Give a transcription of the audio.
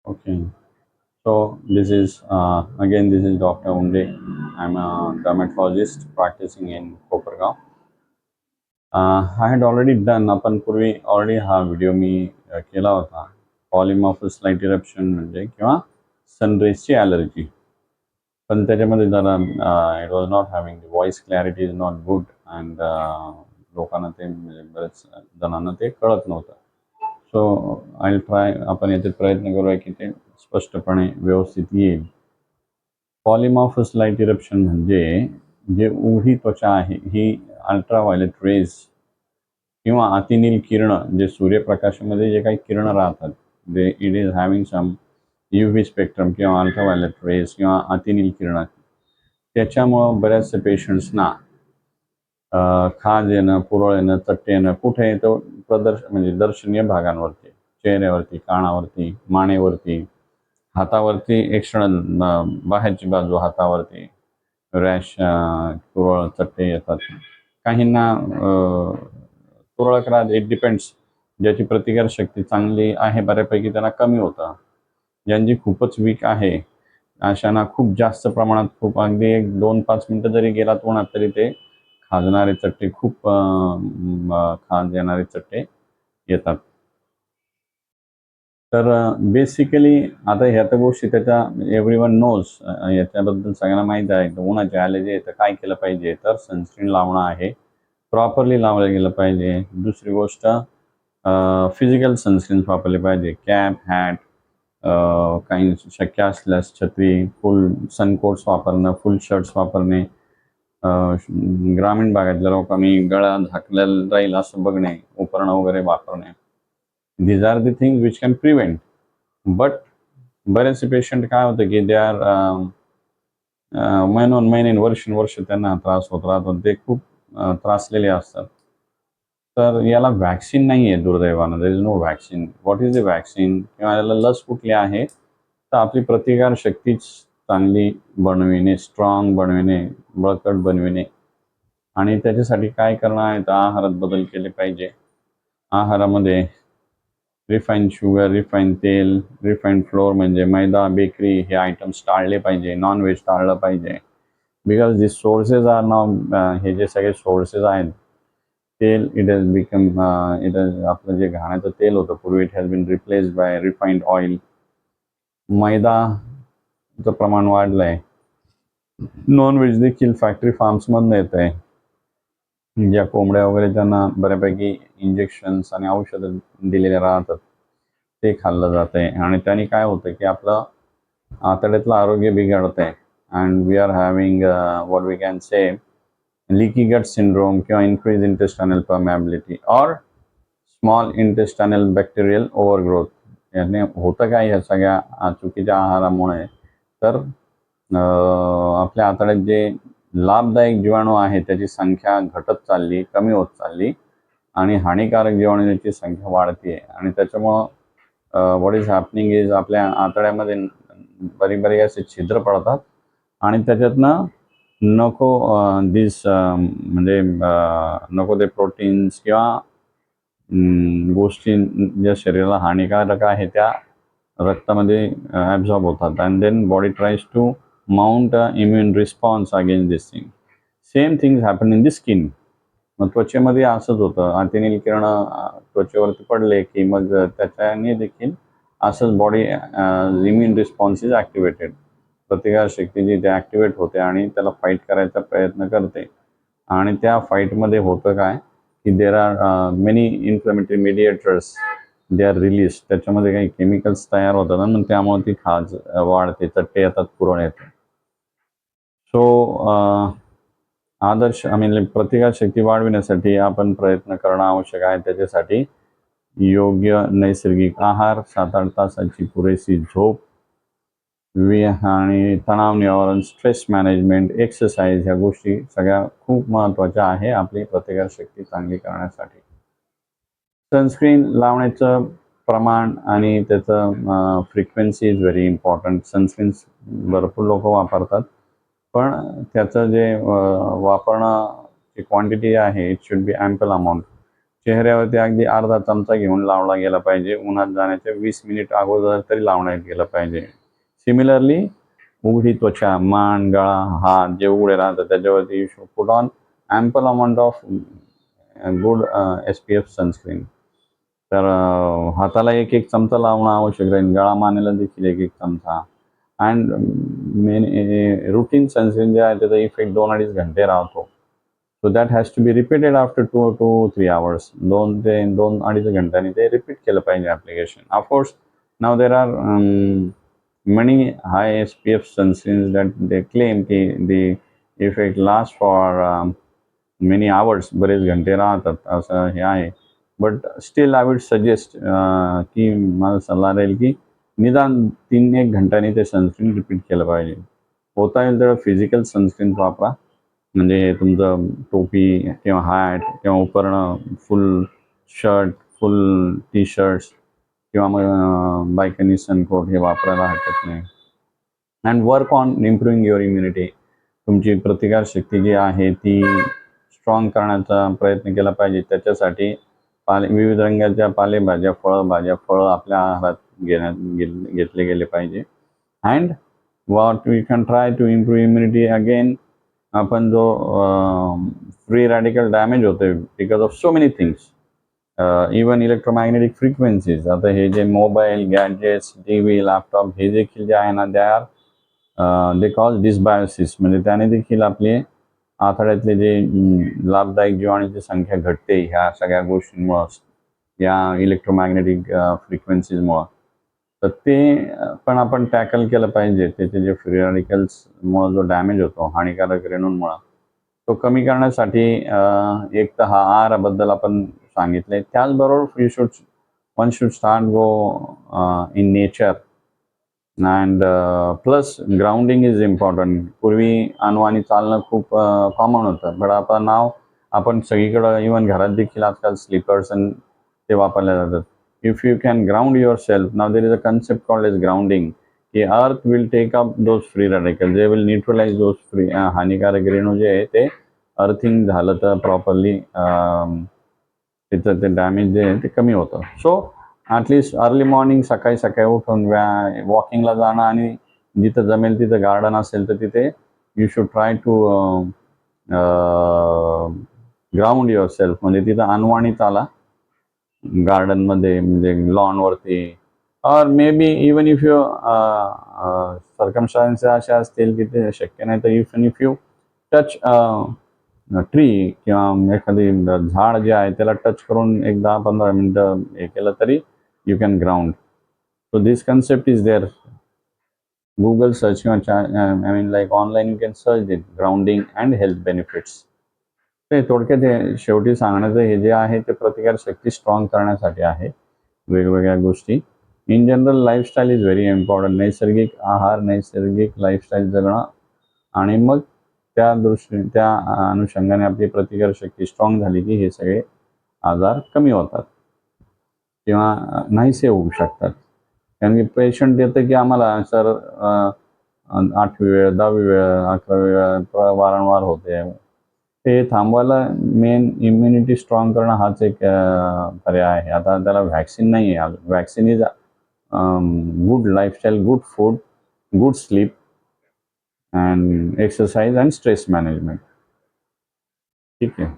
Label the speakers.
Speaker 1: Okay. So this is Dr. Unde. I'm a dermatologist practicing in Kopergaon. I had already done आपण पूर्वी already हा video मी केला होता. पॉलिमॉर्फस light eruption म्हणजे किंवा सनरेजची ॲलर्जी. पण त्याच्यामध्ये जरा it was not having the voice clarity is not good and लोकांना ते म्हणजे बरेच जणांना ते कळत नव्हतं. सो आय ट्राय आपण याचे प्रयत्न करूया की ते स्पष्टपणे व्यवस्थित येईल. पॉलिमॉर्फस लाईट इरप्शन म्हणजे जे उघडी त्वचा आहे ही अल्ट्राव्हायोलेट रेज किंवा अतिनील किरण जे सूर्यप्रकाशामध्ये जे काही किरण राहतात ते it is having some UV spectrum किंवा अल्ट्राव्हायोलेट रेज किंवा अतिनील किरण त्याच्यामुळं बऱ्याचशा पेशंट्सना खाज येणं, पुरळ येणं, चट्टे येणं कुठे येतं म्हणजे दर्शनीय भागांवरती, चेहऱ्यावरती, कानावरती, मानेवरती, हातावरती एक्सटर्नल बाहेरची बाजू हातावरती रॅश पुरळ चट्टे येतात. काहींना तुरळक राहत इट डिपेंड्स. ज्याची प्रतिकारशक्ती चांगली आहे बऱ्यापैकी त्यांना कमी होतं. ज्यांची खूपच वीक आहे अशांना खूप जास्त प्रमाणात खूप अगदी 1-2-5 मिनटं जरी गेलात उन्हात तरी ते खाजणारे चट्टे खूप खाज येणारे चट्टे येतात. तर बेसिकली आता ह्या तर गोष्टी त्याच्या एव्हरीवन नोज याच्याबद्दल सगळ्यांना माहीत आहे. उन्हाची ॲलर्जी आहे तर काय केलं पाहिजे? तर सनस्क्रीन लावणं आहे. प्रॉपरली लावलं गेलं पाहिजे. दुसरी गोष्ट फिजिकल सनस्क्रीन्स वापरले पाहिजे. कॅप, हॅट, काही शक्य असल्यास छत्री, फुल सनकोट्स वापरणं, फुल शर्ट्स वापरणे. ग्रामीण भागातल्या लोकांनी गळा झाकलेला राहील असं बघणे, उपरणं वगैरे वापरणे. these are the things which can prevent. But बरेचसे पेशंट काय होतं की दे आर महिने वर्ष त्यांना त्रास होत राहतो. ते खूप त्रासलेले असतात. तर याला व्हॅक्सिन नाही आहे दुर्दैवानं. There is no vaccine. What is the vaccine किंवा याला लस कुठली आहे? तर आपली प्रतिकारशक्तीच चांगली बनविणे, स्ट्रॉंग बनविणे, बळकट बनविणे आणि त्याच्यासाठी काय करणं आहे तर आहारात बदल केले पाहिजे. आहारामध्ये रिफाईन शुगर, रिफाईन तेल, रिफाईन फ्लोअर म्हणजे मैदा, बेकरी हे आयटम्स टाळले पाहिजे. नॉन-व्हेज टाळलं पाहिजे. Because this sources are now हे जे सगळे सोर्सेस आहेत तेल it has become it has आपलं जे घाण्याचं तेल होतं पूर्वी it has been replaced by refined oil. मैदाचं प्रमाण वाढलं आहे. नॉन-व्हेज देखील फॅक्टरी फार्म्समधनं येत आहे. ज्या कोंबड्या वगैरे त्यांना बऱ्यापैकी इंजेक्शन्स आणि औषधं दिलेले राहतात ते खाल्लं जात आहे आणि त्याने काय होतं की आपलं आतड्यातलं आरोग्य बिघडत आहे and we are having what we can say leaky gut syndrome किंवा इन्क्रीज इंटेस्टायनल परमॅबिलिटी और स्मॉल इंटेस्टायनल बॅक्टेरियल ओव्हरग्रोथ. याने होतं काय ह्या सगळ्या चुकीच्या आहारामुळे तर आपल्या आतड्यात जे लाभदायक जीवाणू आहे त्याची संख्या घटत चालली, कमी होत चालली आणि हानिकारक जीवाणूंची संख्या वाढते आणि त्याच्यामुळं व्हॉट इज हॅपनिंग इज आपल्या आतड्यामध्ये बरी असे छिद्र पडतात आणि त्याच्यातनं नको म्हणजे नको ते प्रोटीन्स किंवा गोष्टी ज्या शरीराला हानिकारक आहे त्या रक्तामध्ये ॲब्झॉर्ब होतात and then body tries to mount immune response against this thing. Same things happen in the skin. मग त्वचेमध्ये असंच होतं. अतिनील किरण त्वचेवरती पडले की मग त्याच्याने देखील असंच body immune response is activated. प्रतिकारशक्ती जी ते ॲक्टिवेट होते आणि त्याला फाईट करायचा प्रयत्न करते आणि त्या फाईटमध्ये होतं काय की there are many inflammatory mediators they are release. त्याच्यामध्ये काही केमिकल्स तयार होतात आणि त्यामुळे ती खाज वाढते, चट्टे येतात, पुरळ येते. सो आदर्श प्रतिकारशक्ती वाढविण्यासाठी आपण प्रयत्न करणं आवश्यक आहे. त्याच्यासाठी योग्य नैसर्गिक आहार, 7-8 तासाची पुरेशी झोप आणि तणाव निवारण, स्ट्रेस मॅनेजमेंट, एक्सरसाइज ह्या गोष्टी सगळ्या खूप महत्त्वाच्या आहे आपली प्रतिकारशक्ती चांगली करण्यासाठी. सनस्क्रीन लावण्याचं प्रमाण आणि त्याचं frequency is very important. Sunscreens भरपूर लोक वापरतात पण त्याचं जे वापरणं जी क्वांटिटी आहे it should be ample amount. चेहऱ्यावरती अगदी अर्धा चमचा घेऊन लावला गेला पाहिजे. उन्हात जाण्याच्या 20 मिनिट अगोदर तरी लावण्यात गेलं पाहिजे. सिमिलरली उघडी त्वचा, मान, गळा, हात जे उघडे राहतात त्याच्यावरती you should put on ample amount of good SPF sunscreen. तर हाताला एक एक चमचा लावणं आवश्यक राहील. गळा मानेला देखील एक एक चमचा. अँड मेन रुटीन सनस्क्रीन जे आहे त्याचा इफेक्ट 2-2.5 घंटे राहतो. So that has to be repeated after 2 to 3 hours. 2 ते 2-2.5 घंट्यांनी ते रिपीट केलं पाहिजे application. Of course now there are many high SPF sunscreens that they claim की the effect lasts for many hours, बरेच घंटे राहतात असं हे आहे. But still I would suggest की माझा सल्ला राहील की निदान 3-1 घंट्यांनी ते सनस्क्रीन रिपीट केलं पाहिजे. होता येईल तेवढं फिजिकल सनस्क्रीन वापरा. म्हणजे तुमचं टोपी किंवा हॅट किंवा उपरणं, फुल शर्ट, फुल टी-शर्ट्स किंवा मग बायकांनी सनकोट हे वापरायला हरकत नाही. And work on improving your immunity. तुमची प्रतिकारशक्ती जी आहे ती स्ट्रॉंग करण्याचा प्रयत्न केला पाहिजे. त्याच्यासाठी विविध रंगाच्या पालेभाज्या, फळं आपल्या आहारात घेतले गेले पाहिजे. And what we can try to improve immunity again, आपण जो फ्री रॅडिकल डॅमेज होते because of so many things, even electromagnetic frequencies. आता हे जे मोबाईल, गॅजेट्स, TV, लॅपटॉप हे देखील जे आहे ना दे कॉज डिसबायोसिस. म्हणजे त्याने देखील आपले आतड्यातले जे लाभदायक जीवाणूची संख्या घटते ह्या सगळ्या गोष्टींमुळं, या इलेक्ट्रोमॅग्नेटिक फ्रिक्वेन्सीजमुळं. तर ते पण आपण टॅकल केलं पाहिजे. त्याचे जे फ्री रॅडिकल्समुळं जो डॅमेज होतो हानिकारक रेणूंमुळं, तो कमी करण्यासाठी एक तर हा आहाराबद्दल आपण सांगितलंय. त्याचबरोबर one should start go in nature. And plus grounding is important. पूर्वी अनवाणी चालणं खूप कॉमन होतं. बट आता नाव आपण सगळीकडं इवन घरात देखील आजकाल स्लीपर्स आणि ते वापरले जातात. If you can ground yourself, now there is a concept called as grounding, की earth will take up those free radical, they will neutralize those free हानिकारक रेणू जे आहे ते अर्थिंग झालं तर प्रॉपरली तिथं ते डॅमेज जे आहे ते कमी होतं. सो ॲटलिस्ट अर्ली मॉर्निंग सकाळी उठून वॉकिंगला जाणं, आणि जिथं जमेल तिथं गार्डन असेल तर तिथे you should try to ground yourself. म्हणजे तिथं अनवाणी चाला गार्डनमध्ये, म्हणजे लॉनवरती. और maybe even if you circumstances अशा असतील की ते शक्य नाही, तर इफ यू टच ट्री किंवा एखादी झाड जे आहे त्याला टच करून एक 10-15 मिनटं हे केलं तरी you can ground. So this concept is there. Google search किंवा I mean like online you can search it, grounding and health benefits. ते थोडक्यात हे शेवटी सांगण्याचं हे जे आहे ते प्रतिकारशक्ती स्ट्रॉंग करण्यासाठी आहे. वेगवेगळ्या गोष्टी in general, lifestyle is very important. नैसर्गिक आहार, नैसर्गिक लाईफस्टाईल जगणं, आणि मग त्या अनुषंगाने आपली प्रतिकारशक्ती स्ट्रॉंग झाली की हे सगळे आजार कमी होतात किंवा नाहीसे होऊ शकतात. कारण की पेशंट येतं की आम्हाला सर 8वी वेळ, 10वी वेळ, 11वी वेळ वारंवार होते. ते थांबवायला मेन इम्युनिटी स्ट्रॉंग करणं हाच एक पर्याय आहे. आता त्याला व्हॅक्सिन नाही आहे. Vaccine is good lifestyle, good food, good sleep and exercise and stress management. ठीक आहे.